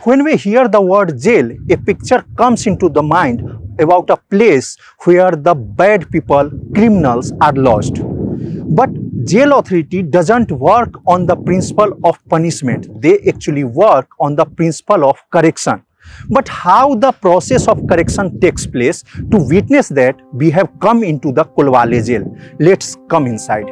When we hear the word jail, a picture comes into the mind about a place where the bad people, criminals are lodged. But jail authority doesn't work on the principle of punishment. They actually work on the principle of correction. But how the process of correction takes place, to witness that, we have come into the Kulwale jail. Let's come inside.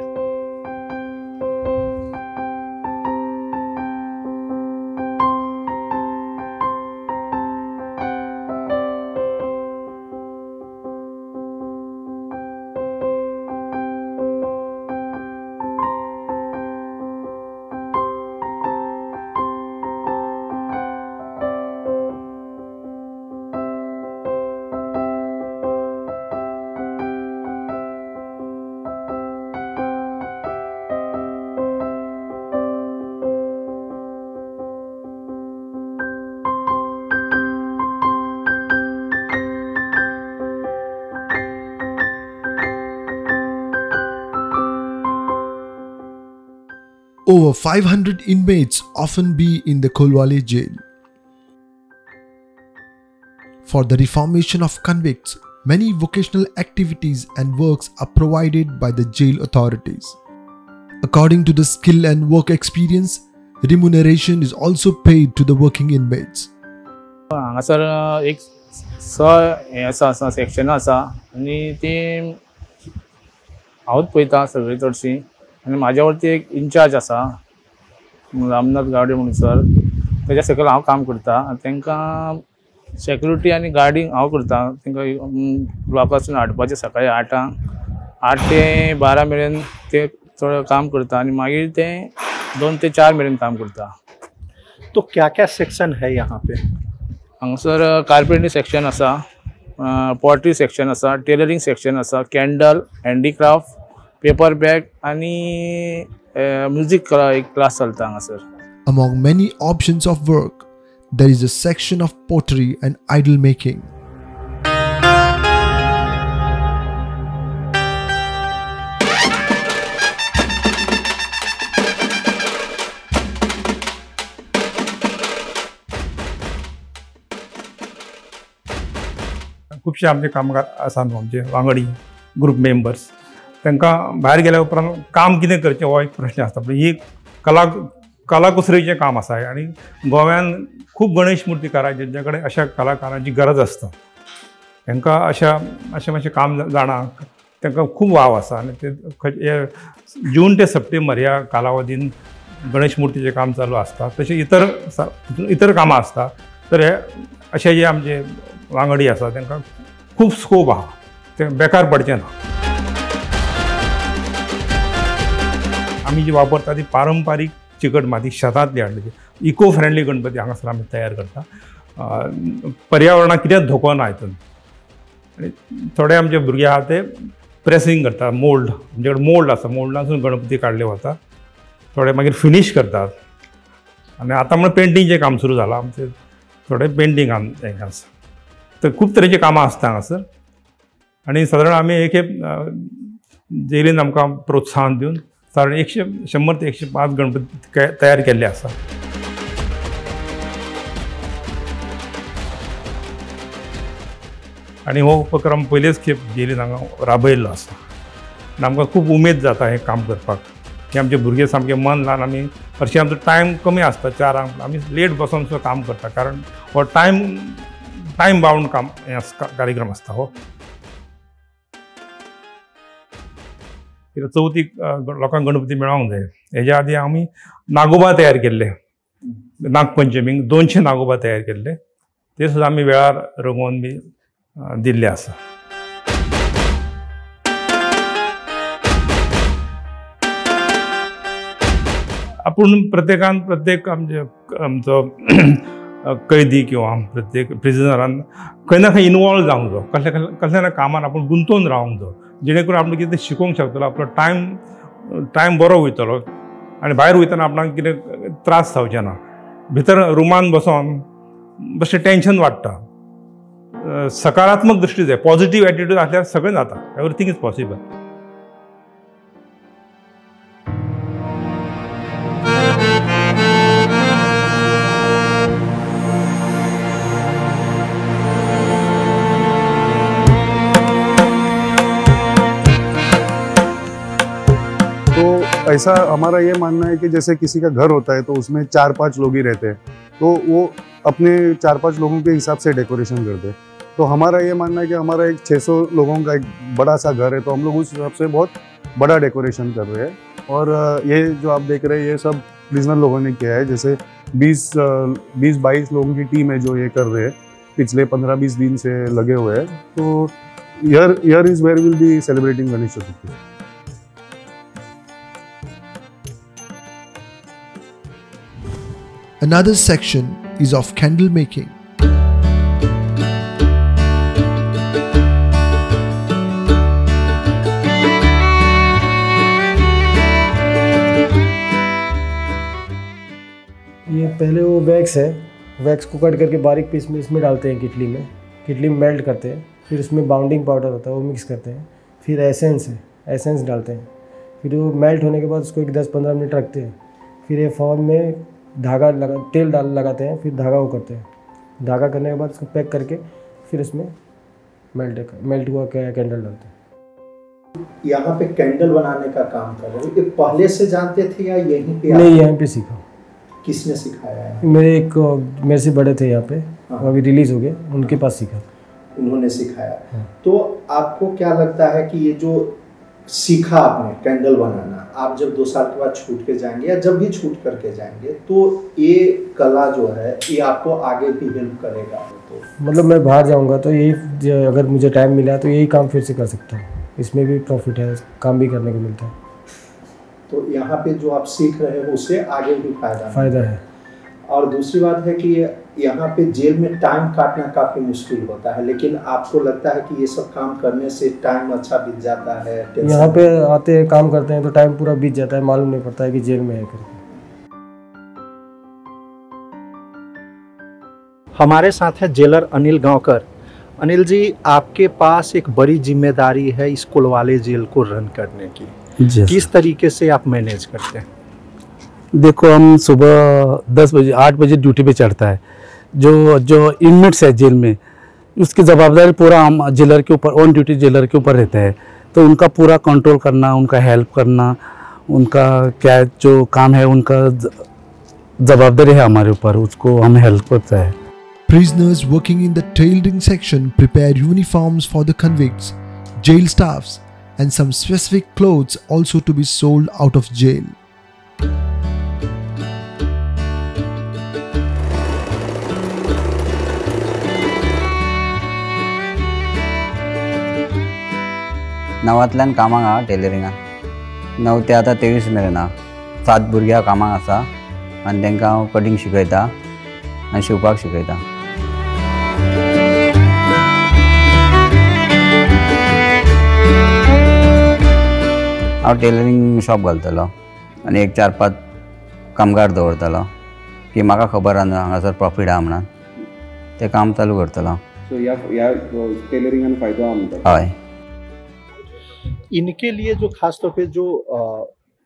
Over 500 inmates often be in the Kulwale jail. For the reformation of convicts, many vocational activities and works are provided by the jail authorities. According to the skill and work experience, remuneration is also paid to the working inmates. हांगासर एक section आसा आनी ती हांवूच पळयता सगळी चडशी आनी म्हाज्या वरती एक इंचार्ज आसा रामनाथ गावडे म्हणून सर तेज्या सकयल हांव काम करता आनी तांकां सेक्युरिटी आनी गार्डिंग हांव करता तांकां ब्लॉकासून हाडपाचें सकाळीं 8 ते 12 मेरेन ते थोडं काम करता आनी मागीर ते 2 ते 4 मेरेन काम करता. तो क्या क्या सेक्शन है यहाँ पे? हांगासर कार्पेंटरी सेक्शन आसा, पॉटरी सेक्शन आसा, टेलरिंग सेक्शन आसा, कॅन्डल, हँडीक्राफ्ट, पेपर बॅग आनी म्युझिक क्लास चलता हांगासर. Among many options of work, there is a section of pottery and idol making. खूपशे आमचे कामगार आसा न्हू आमचे वांगडी ग्रुप मेंबर्स तांकां भायर गेल्या उपरांत काम कितें करचें हो एक प्रश्न आसता. पण ही कलाकुसरीचें काम आसा आनी गोव्यान खूब गणेश मुर्तीकार जेंचे कडेन अशा कलाकारांची गरज आसता. तांकां अशें मातशें काम जाणा तांकां खूब वाव आसा आनी ते जून ते सप्टेंबर ह्या कालावधीन गणेश मुर्तीचें काम चालू आसता. तशें इतर कामां आसता. तर हे अशे जे आमचे वांगडी आसा तांकां खूब स्कोप आहा, ते बेकार पडचे ना. आमी जी वापरता ती पारंपारीक चिकट माती शेतांतली हाडली इको फ्रेंडली गणपती हांगासर आमी तयार करता. पर्यावरणाक कितेंच धोको ना हितून. आनी थोडे आमचे भुरगे आहा ते प्रेसींग करता, मोल्ड आमचे कडेन मोल्ड आसा, मोल्डांसून गणपती काडले वता. थोडे मागीर फिनीश करतात आनी आतां म्हणून पेंटिंगचें काम सुरू जालां. आमचे थोडे पेंटिंग हें आसा. तर खूब तरेची कामां आसता हांगासर आनी सादारण आमी एक जेलीन आमकां प्रोत्साहन दिवन सादारण 100 ते 105 गणपती तयार केल्ले आसा. आनी हो उपक्रम पयलेच खेप जेलीन हांगा राबयल्लो आसा आनी आमकां खूब उमेद जाता हें काम करपाक. हे आमचे भुरगे सामके मन लावन आमी हरशीं आमचो टायम कमी आसता 4 आमी लेट बसून सुद्दां काम करता कारण हो टायम बाउंड काम कार्यक्रम आसता हो. चवथीक लोकांक गणपती मेळोंक जाय. हेज्या आदी आमी नागोबा तयार केल्ले, नागपंचमीक 200 नागोबा तयार केल्ले, ते सुद्दां आमी वेळार रंगोवन बी दिल्ले आसा. आपूण प्रत्येक आमचो कैदी किंवा प्रत्येक प्रिजनरान खंय ना खंय इनवॉल्व जावंक जाय. कसल्या कामान आपूण गुंतून रावंक जाय जेणे करून आपण कितें शिकूंक शकतलो. आपलो टायम बरो वयतलो आनी भायर वयतना आपणाक कितें त्रास जावचे ना. भितर रुमान बसून बेश्टें टेन्शन वाडटा. सकारात्मक दृश्टी जाय, पॉझिटिव्ह एटिट्यूड आसल्यार सगळें जाता. Everything is possible. ऐसा हमारा ये मानना है कि जैसे किसी का घर होता है तो उसमें 4-5 लोग ही रहते हैं, तो वो अपने 4-5 लोगों के हिसाब से डेकोरेशन करते हैं। तो हमारा ये मानना है कि हमारा एक 600 लोगों का एक बड़ा सा घर है, तो हम लोग उस हिसाब से बहुत बड़ा डेकोरेशन कर रहे हैं। और ये जो आप देख रहे हैं ये सब प्रिजनर लोगों ने किया है। जैसे 20-22 लोगों की टीम है जो ये कर रहे हैं, पिछले 15-20 दिन से लगे हुए हैं। तो here is where we will be celebrating Ganesh Chaturthi. Another section is of candle making. ये पहले वो वैक्स है, वैक्स को कट करके बारीक पीस में इसमें डालते हैं किटली में मेल्ट करते हैं, फिर उसमें बाउंडिंग पाउडर होता है वो मिक्स करते हैं, फिर एसेंस डालते हैं, फिर वो मेल्ट होने के बाद उसको एक 10-15 मिनट रखते हैं, फिर ये फॉर्म में तेल लगाते हैं, फिर धागा वो करते हैं, धागा करने के बाद उसको पैक करके फिर उसमें मेल्ट हुआ कैंडल डालते हैं। यहाँ पे कैंडल बनाने का काम कर रहे हो, ये पहले से जानते थे या यहीं पे? नहीं, यहाँ पे सीखा। किसने सिखाया है? मेरे से बड़े थे यहाँ पे, अभी रिलीज हो गए, उनके पास सीखा। उन्होंने सिखाया। तो आपको क्या लगता है कि ये जो सीखा आपने कैंडल बनाना, आप जब 2 साल के बाद छूट के जाएंगे या जब भी छूट करके जाएंगे, तो ये कला जो है ये आपको आगे भी हेल्प करेगा? तो मतलब मैं बाहर जाऊंगा तो यही, अगर मुझे टाइम मिला तो यही काम फिर से कर सकता हूँ, इसमें भी प्रॉफिट है, काम भी करने को मिलता है। तो यहाँ पे जो आप सीख रहे हो उससे आगे भी फायदा है। और दूसरी बात है कि यहाँ पे जेल में टाइम काटना काफ़ी मुश्किल होता है, लेकिन आपको लगता है कि ये सब काम करने से टाइम अच्छा बीत जाता है? यहाँ पे आते हैं, काम करते हैं तो टाइम पूरा बीत जाता है, मालूम नहीं पड़ता है कि जेल में है करके। हमारे साथ है जेलर अनिल गांवकर। अनिल जी, आपके पास एक बड़ी जिम्मेदारी है इस कोलवाले जेल को रन करने की। किस तरीके से आप मैनेज करते हैं? देखो, हम सुबह 10 बजे 8 बजे ड्यूटी पे चढ़ता है। जो इनमेट्स है जेल में, उसकी जवाबदारी पूरा हम जेलर के ऊपर, ऑन ड्यूटी जेलर के ऊपर रहता है। तो उनका पूरा कंट्रोल करना, उनका हेल्प करना, उनका क्या जो काम है उनका जवाबदारी है हमारे ऊपर, उसको हम हेल्प करता है। Prisoners working in the tailoring section prepare uniforms for the convicts, jail staffs, and some specific clothes also to be sold out of jail. नवांतल्यान कामाक आहा टेलरिंगान 9 ते आतां 23 मेरेन 7 भुरग्यां कामाक आसा आनी तांकां हांव कटींग शिकयता आनी शिवपाक शिकयता। हांव टेलरिंग शॉप घालतलो आनी एक 4-5 कामगार दवरतलो की म्हाका खबर आहा न्हू हांगासर प्रॉफिट आहा म्हणून तें काम चालू करतलो। सो ह्या टेलरिंगान फायदो आहा म्हणटा? हय। इनके लिए जो खास तौर पे जो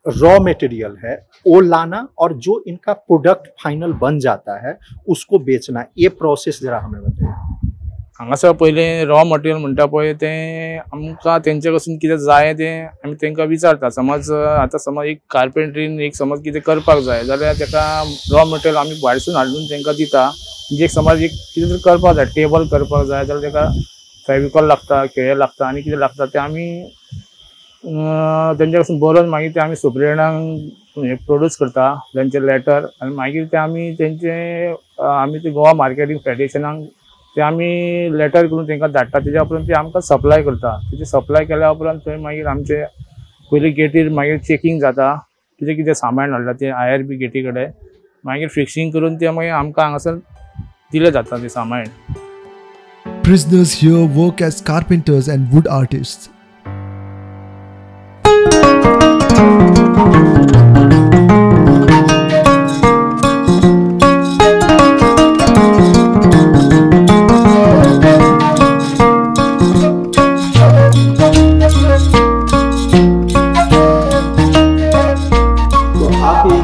रॉ मटेरियल है वो लाना और जो इनका प्रोडक्ट फाइनल बन जाता है उसको बेचना, ये प्रोसेस जरा हमें बताइए। हांगासर पयले रॉ मटेरियल म्हणटा पळय तें आमकां तेंचे कडसून कितें जाय तें आमी तेंकां विचारता। समज आतां समज एक कार्पेंट्रीन एक समज कितें करपाक जाय जाल्यार तेका रॉ मटेरियल आमी भायरसून हाडून तेंकां दिता। म्हणजे समज एक कितें तरी करपाक जाय, टेबल करपाक जाय जाल्यार तेका फेविकॉल लागता, केळे लागता आनी कितें लागता तें आमी तेंच्या कडसून बरोवन मागीर ते आमी सुप्रिटेंडंटाक प्रोड्यूस करता तेंचे लेटर आनी मागीर ते आमी ते गोवा मार्केटिंग फेडरेशनाक ते आमी लेटर करून तेंकां धाडटा। तेज्या उपरांत ते आमकां सप्लाय करता। तेजे सप्लाय केल्या उपरांत थंय मागीर आमचे पयलीं गेटीर मागीर चेकिंग जाता, कितें कितें सामान हाडलां तें IRB गेटी कडेन मागीर फिक्सिंग करून ते मागीर आमकां हांगासर दिलें जाता तें सामान। Prisoners here work as carpenters and wood artists.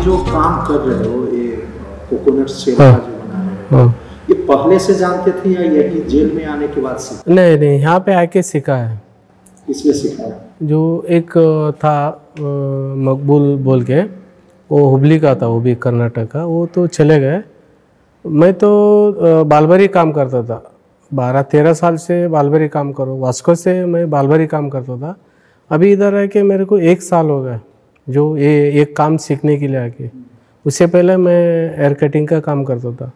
जो बना रहे हो, ये पहले से जानते थे या यही जेल में आने के बाद सीखा? नहीं, यहाँ पे आके सीखा है। इसमें सीखा? जो एक था मकबूल बोल के, वो हुबली का था, वो भी कर्नाटक का, वो तो चले गए। मैं तो बालबरी काम करता था, 12-13 साल से बालबरी काम करो, वास्को से मैं बालबरी काम करता था। अभी इधर है कि मेरे को 1 साल हो गया जो ये एक काम सीखने के लिए आके। उससे पहले मैं एयर कटिंग का काम करता था,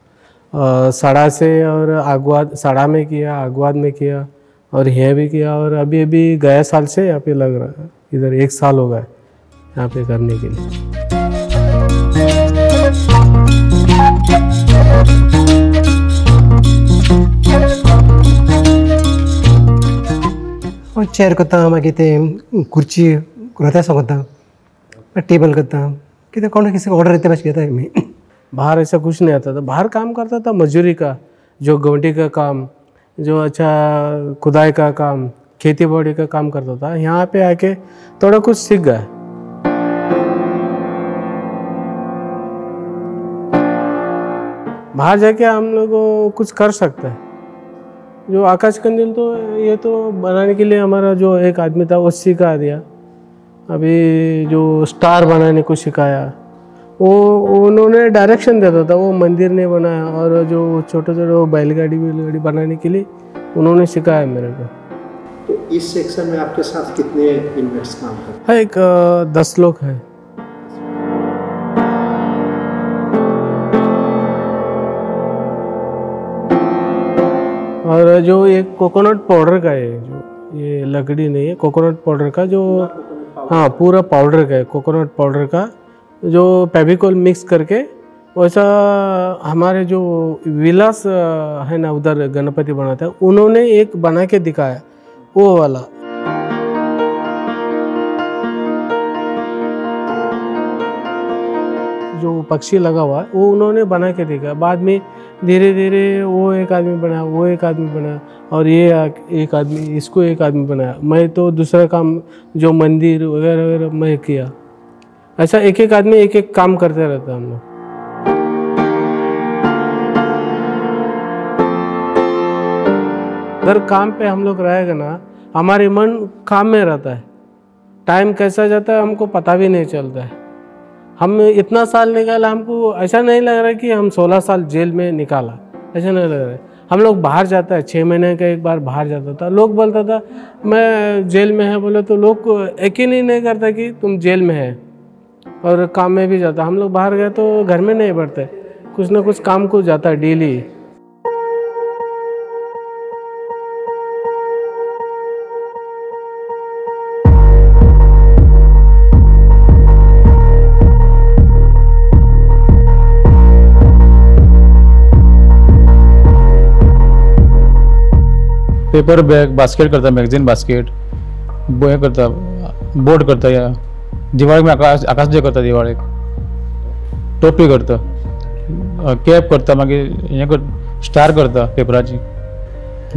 सड़ा से और आगवाद, सड़ा में किया, आगवाद में किया और यहाँ भी किया, और अभी अभी गया साल से यहाँ पे लग रहा है, इधर 1 साल हो गया यहाँ पे करने के लिए। और चेयर करता, मागीर ते खुर्ची घरात सांगता, टेबल करता, कितें कोण किसी ऑर्डर येता मातशें घेता मी। बाहर ऐसा कुछ नहीं आता था, बाहर काम करता था मजदूरी का, जो गवंडी का काम, जो अच्छा खुदाई का काम, खेती बाड़ी का काम करता था। यहाँ पे आके थोड़ा कुछ सीख गया। बाहर जाके हम लोग कुछ कर सकते हैं। जो आकाश कंदील तो ये तो बनाने के लिए हमारा जो एक आदमी था वो सिखा दिया। अभी जो स्टार बनाने को सिखाया, वो उन्होंने डायरेक्शन देता था, वो मंदिर ने बनाया। और जो छोटे छोटे बैलगाड़ी बनाने के लिए उन्होंने सिखाया मेरे को। तो इस सेक्शन में आपके साथ कितने इनमेट्स काम करते हैं? एक 10 लोग हैं। और जो एक कोकोनट पाउडर का है, जो ये लकड़ी नहीं है, कोकोनट पाउडर का जो, हाँ पूरा पाउडर का है, कोकोनट पाउडर का, जो फेविकोल मिक्स करके वैसा हमारे जो विलास है ना उधर गणपति बनाता है, उन्होंने एक बना के दिखाया वो वाला। जो पक्षी लगा हुआ है वो उन्होंने बना के दिखाया। बाद में धीरे धीरे वो एक आदमी बनाया, वो एक आदमी बनाया, और ये एक आदमी, इसको एक आदमी बनाया। मैं तो दूसरा काम जो मंदिर वगैरह वगैरह मैं किया। ऐसा एक एक आदमी एक एक काम करते रहता हम लोग। अगर काम पे हम लोग रहेगा ना, हमारे मन काम में रहता है, टाइम कैसा जाता है हमको पता भी नहीं चलता है। हम इतना साल निकाला, हमको ऐसा नहीं लग रहा है कि हम 16 साल जेल में निकाला, ऐसा नहीं लग रहा है। हम लोग बाहर जाता है, 6 महीने का एक बार बाहर जाता था। लोग बोलता था मैं जेल में है, बोले तो लोग यकीन ही नहीं करता कि तुम जेल में है। और काम में भी जाता, हम लोग बाहर गए तो घर में नहीं बैठते, कुछ ना कुछ काम को जाता है डेली। पेपर बैग, बास्केट करता, मॅगझिन बास्केट, हे करता, बोर्ड करता, या दिवाळेक आकाश जे करता, दिवाळेक टोपी करता, कॅप करता, मागीर हे कर स्टार करता पेपराची,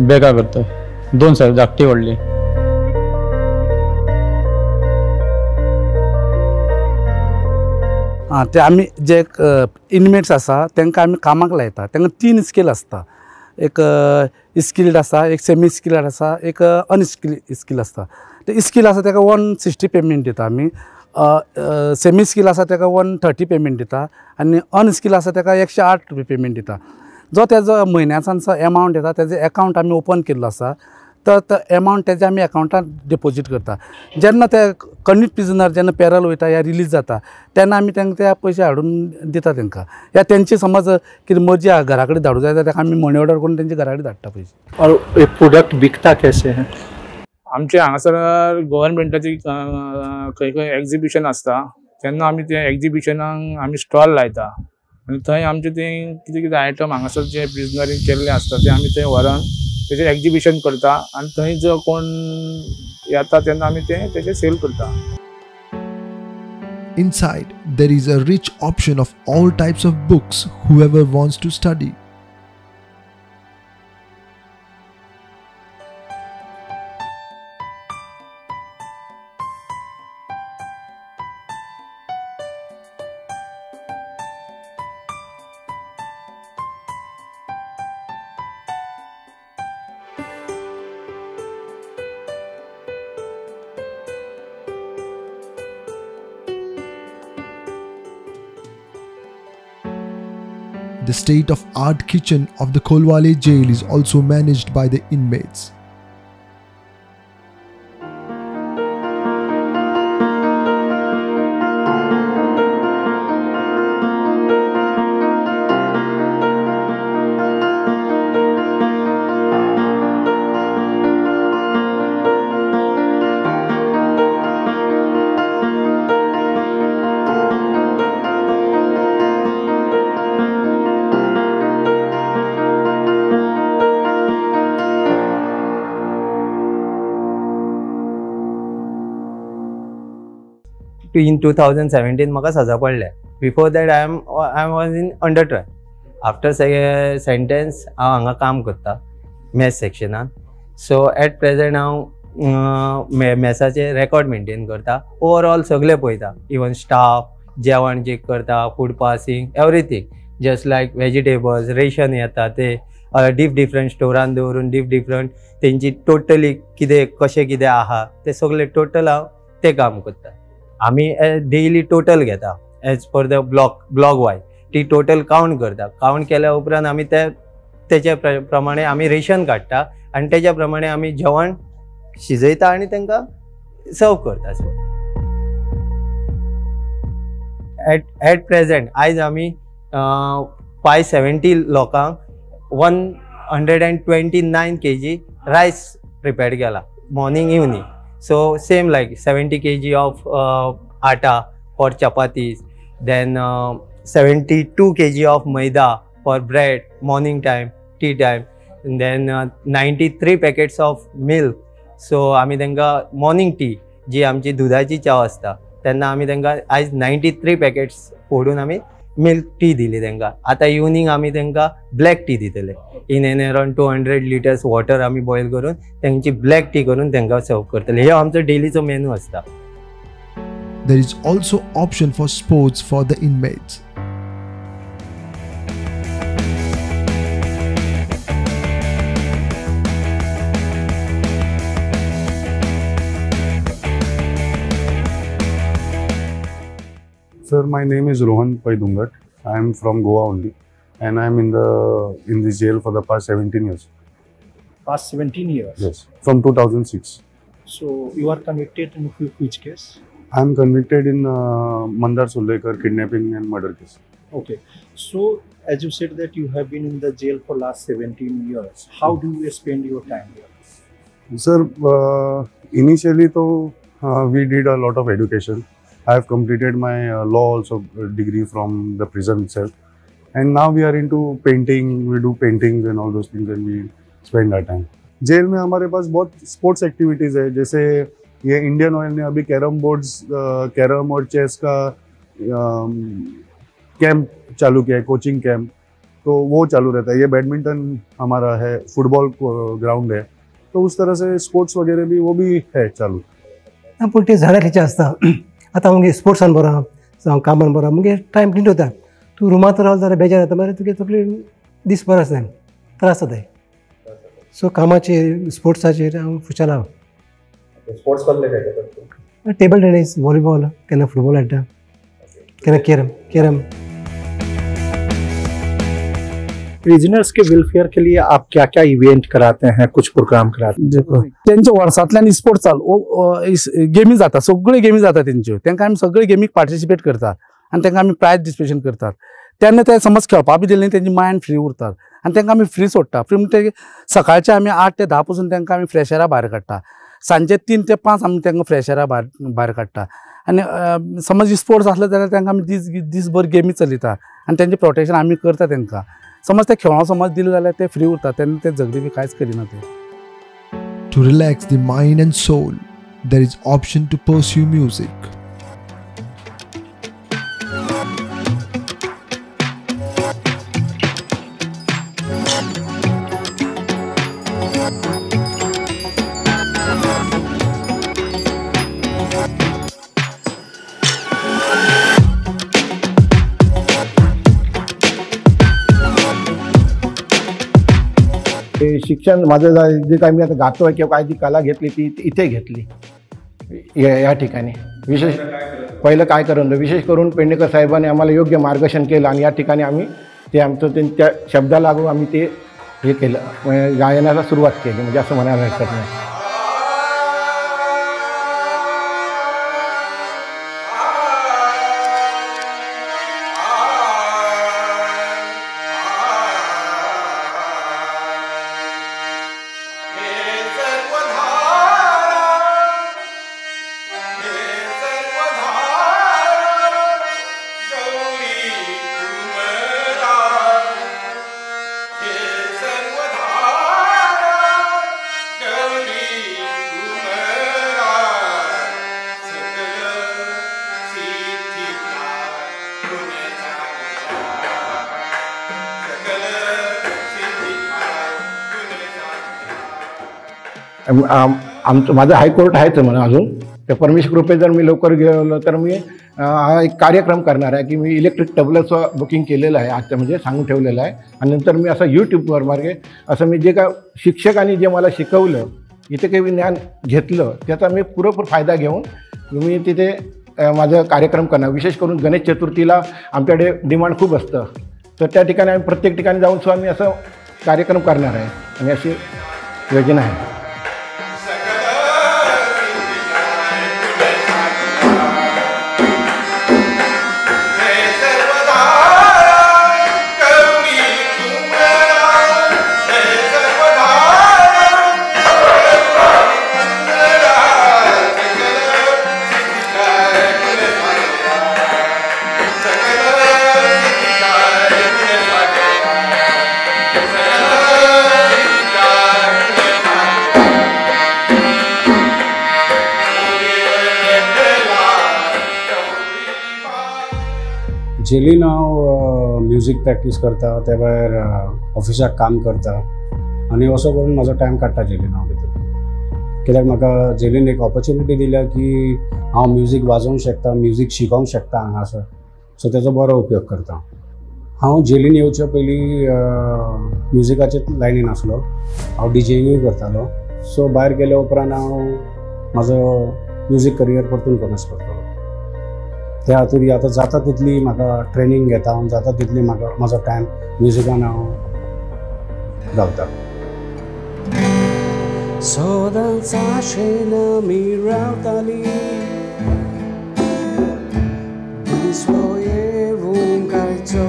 बॅगा करता, 2 सायज धाकटी व्हडली। ते आमी जे इनमेट्स आसा तांकां आमी कामाक लायता। तांकां 3 स्केल आसता, एक स्किल्ड आसा, एक सेमी स्किल्ड आसा, एक अनस्किल्ड आसता। ते स्किल आसा ताका 160 पेमेंट दिता आमी, सेमी स्किल आसा ताका 130 पेमेंट दिता, आनी अनस्किल आसा ताका 108 रुपया पेमेंट दिता। जो तेजो म्हयन्याचो एमावंट येता तेजो एकावंट आमी ओपन केल्लो आसा, तर तो एमावंट तेजे आमी एकावंटान डिपॉझिट करता। जेन्ना ते कन्विक्ट प्रिजनर जेन्ना पॅरल वयता या रिलीज जाता तेन्ना आमी तांकां ते पयशे हाडून दिता तांकां। या तेंची समज कितें मर्जी घरा कडेन धाडूं जाय जाल्यार ताका आमी मनी ऑर्डर करून तेंचे घरा कडेन धाडटा पयशे। और ये प्रोडक्ट बिकता कैसे है? आमचे हांगासर गव्हर्नमेंटाची खंय खंय एग्जिबिशन आसता, तेन्ना आमी ते एग्जिबिशनाक आमी स्टॉल लायता, आनी थंय आमचे ते कितें कितें आयटम हांगासर जे प्रिजनरीन केल्ले आसता ते आमी थंय व्हरून तेजेर एग्जिबिशन करता, आनी थंय जो कोण येता तेन्ना आमी ते तेजे सेल करता। Inside, there is a rich option of all types of books whoever wants to study. The state-of-art kitchen of the Kolwale jail is also managed by the inmates. In 2017 म्हाका सजा पडले. Before that I was in under trial. After sentence हांव हांगा काम करता maths सेक्शनान. सो eight present हांव मॅथ्साचे record maintain करता. Overall सगळे पळयता, इवन स्टाफ जेवण चेक करता, food passing, everything. Just like vegetables ration येता ते डिफरंट स्टोरान दवरून डिफरंट तेंची टोटली कितें कशें कितें आहा ते सगळे टोटल हांव ते काम करता. आमी डेली टोटल घेता as per the block wise. ती टोटल काउंट करता. काउंट केल्या उपरांत आमी तेच्या प्रमाणे आमी रेशन काडटा आनी तेच्या प्रमाणे आमी जेवण शिजयता आनी तांकां सर्व करता. सो एट प्रेझेंट आयज आमी 570 लोकांक 129 kg रायस प्रिपेअर केला morning evening. So same like 70 kg of atta for chapatis, then 72 kg of maida for bread morning time, tea time, and then 93 packets of milk. So आमी तांकां morning T G आमची दुधाची च्या आसता तेन्ना आमी तांकां आयज 93 पॅकेट्स फोडून आमी मिल्क टी दिली तांकां. आतां इवनिंग आमी तांकां ब्लॅक टी दितले. In an around 200 liters water आमी बॉयल करून तांची ब्लॅक टी करून तांकां सर्व करतले. हे आमचो डेलीचो मेनू आसता. There is also option for sports for the inmates. Sir, my name is Rohan Paidungat. I am from Goa only, and I am in the jail for the past 17 years. Past 17 years? Yes, from 2006. So you are convicted in which case? I am convicted in Mandar Sullekar kidnapping and murder case. Okay. So as you said that you have been in the jail for last 17 years. How do you spend your time here? Sir, initially we did a lot of education. I have completed my law also degree from the prison itself, and now we are into painting. We do paintings and all those things, and we spend our time. जेल में हमारे पास बहुत sports activities है. जैसे ये Indian oil ने अभी carrom और चेस का कैंप चालू किया है, कोचिंग कैंप. तो वो चालू रहता है. ये बैडमिंटन हमारा है, फुटबॉल ग्राउंड है. तो उस तरह से स्पोर्ट्स वगैरह भी वो भी है चालू. पूण ते झाडां खंयची आसता. आतां मुगे स्पोर्ट्सान बरो जावं कामान बरो मुगे टायम क्लीन वता. तूं रुमांत रावलो जाल्यार बेजार जाता, मागीर तुगे सगळे दीस बरो आसता, त्रास जाताय. सो कामाचेर स्पोर्ट्साचेर हांव खुशाल आहा. स्पोर्ट्स कसले खेळटा? टेबल टेनीस, वॉलीबॉल, केन्ना फुटबॉल खेळटा, केन्ना कॅरम. प्रिजनर्स के वेलफेयर के लिए आप क्या क्या इवेंट कराते हैं, कुछ प्रोग्राम कराते हैं? देखो त्यांच्या वर्सांतल्यान स्पोर्ट्स चालू गेमी जाता, सगळे गेमी जाता तेंच्यो. तांकां आमी सगळे गेमीक पार्टिसिपेट करतात आनी तांकां आमी प्रायज डिस्ट्रिब्युशन करतात. तेन्ना ते समज खेळपा बी दिलें तेंची मायंड फ्री उरतात आनी तांकां आमी फ्री सोडटा. फ्री म्हणजे सकाळचे आमी 8 ते 10 पासून तांकां आमी फ्रेश एरा भायर काडटा. सांजे 3 ते 5 आमी तांकां फ्रेश एरा भायर काडटा. आनी समज स्पोर्ट्स आसले जाल्यार तांकां आमी दीसभर गेमी चलयता आनी तेंचें प्रोटेक्शन आमी करता तांकां. समज ते खेळो समज दिले जाल्यार ते फ्री उरतात, तेन्ना ते झगडी बी कांयच करिना ते. To relax the mind and soul, there is option to pursue music. शिक्षण माझं जे काही मी आता गातोय किंवा काय ती कला घेतली ती इथे घेतली या ठिकाणी. विशेष पहिलं काय करून विशेष करून पेडणेकर साहेबांनी आम्हाला योग्य मार्गदर्शन केलं आणि या ठिकाणी आम्ही ते आमचं त्यांच्या शब्दा लागून आम्ही ते हे केलं, म्हणजे गायनाला सुरुवात केली, म्हणजे असं म्हणायला हरकत नाही. आमचं माझं हायकोर्ट आहेच म्हणा अजून, तर परमेश्वर कृपे जर मी लवकर गेलो तर मी हा एक कार्यक्रम करणार आहे की मी इलेक्ट्रिक टबलचं बुकिंग केलेलं आहे आजचं, म्हणजे सांगून ठेवलेलं आहे. आणि नंतर मी असं यूट्यूबवर मार्गे असं मी जे का शिक्षकांनी जे मला शिकवलं, इथे काही ज्ञान घेतलं, त्याचा मी पुरेपूर फायदा घेऊन मी तिथे माझं कार्यक्रम करणार. विशेष करून गणेश चतुर्थीला आमच्याकडे डिमांड खूप असतं, तर त्या ठिकाणी आम्ही प्रत्येक ठिकाणी जाऊन सुद्धा मी असं कार्यक्रम करणार आहे आणि अशी योजना आहे. जेलीन हांव म्युजीक प्रॅक्टीस करता, त्या भायर ऑफिसाक काम करता आनी असो करून म्हाजो टायम काडटा जेलीन हांव भितर. कित्याक म्हाका जेलीन एक ऑपॉर्च्युनिटी दिल्या की हांव म्युजीक वाजोवंक शकता, म्युजीक शिकोवंक शकता हांगासर, सो तेजो बरो उपयोग करता. हांव जेलीन येवचे पयलीं म्युजिकाचे लायनीन आसलो, हांव डीजेयूय करतालो. सो भायर गेले उपरांत हांव म्हाजो म्युजीक करियर परतून कमेस करतालो. त्या खातीर आतां जाता तितली म्हाका ट्रेनींग घेता हांव, जाता तितली म्हाका म्हाजो टायम म्युजिकान हांव घालता. सदांच आशेन आमी रावतालीं, दिसलो येवूंक आयचो,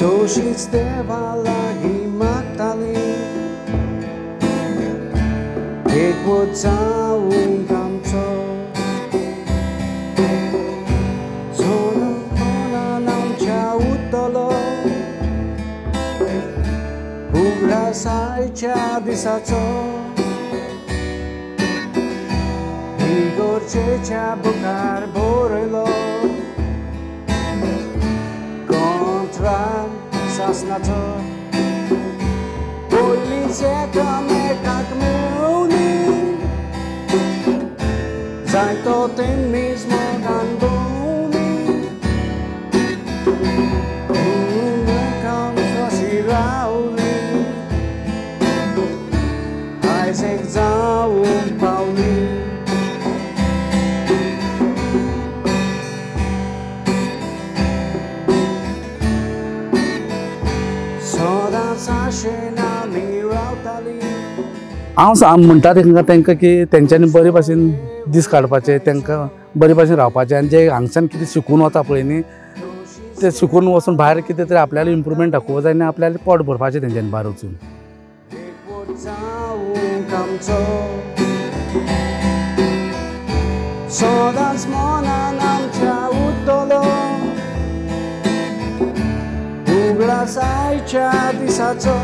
तशींच देवा लागीं मागतालीं, एकवट जावूंक आमचो. उगडासाच्या दिसाचो इगोर्चेच्या बुकार बरयलो, कोंत्रात सासणाचो पयलींच एकामेकाक मेळुनी, जायतो तेमीच मोगान भोंवली. आयज जावूंक पावली. सदांच आशेन आमी रावतालीं. हांव म्हणटा तांकां की तेंच्यांनी बरे भाशेन दीस काडपाचे, तांकां बरे भाशेन रावपाचें, आनी जे हांगच्यान कितें शिकून वता पळय न्ही, ते शिकून वचून भायर कितें तरी आपल्याला इम्प्रुवमेंट दाखोवप जाय आनी आपल्याला पोट भरपाचें तेंच्यांनी भायर वचून. सदांच मनान आमच्या उरतलो, उगडासाच्या दिसाचो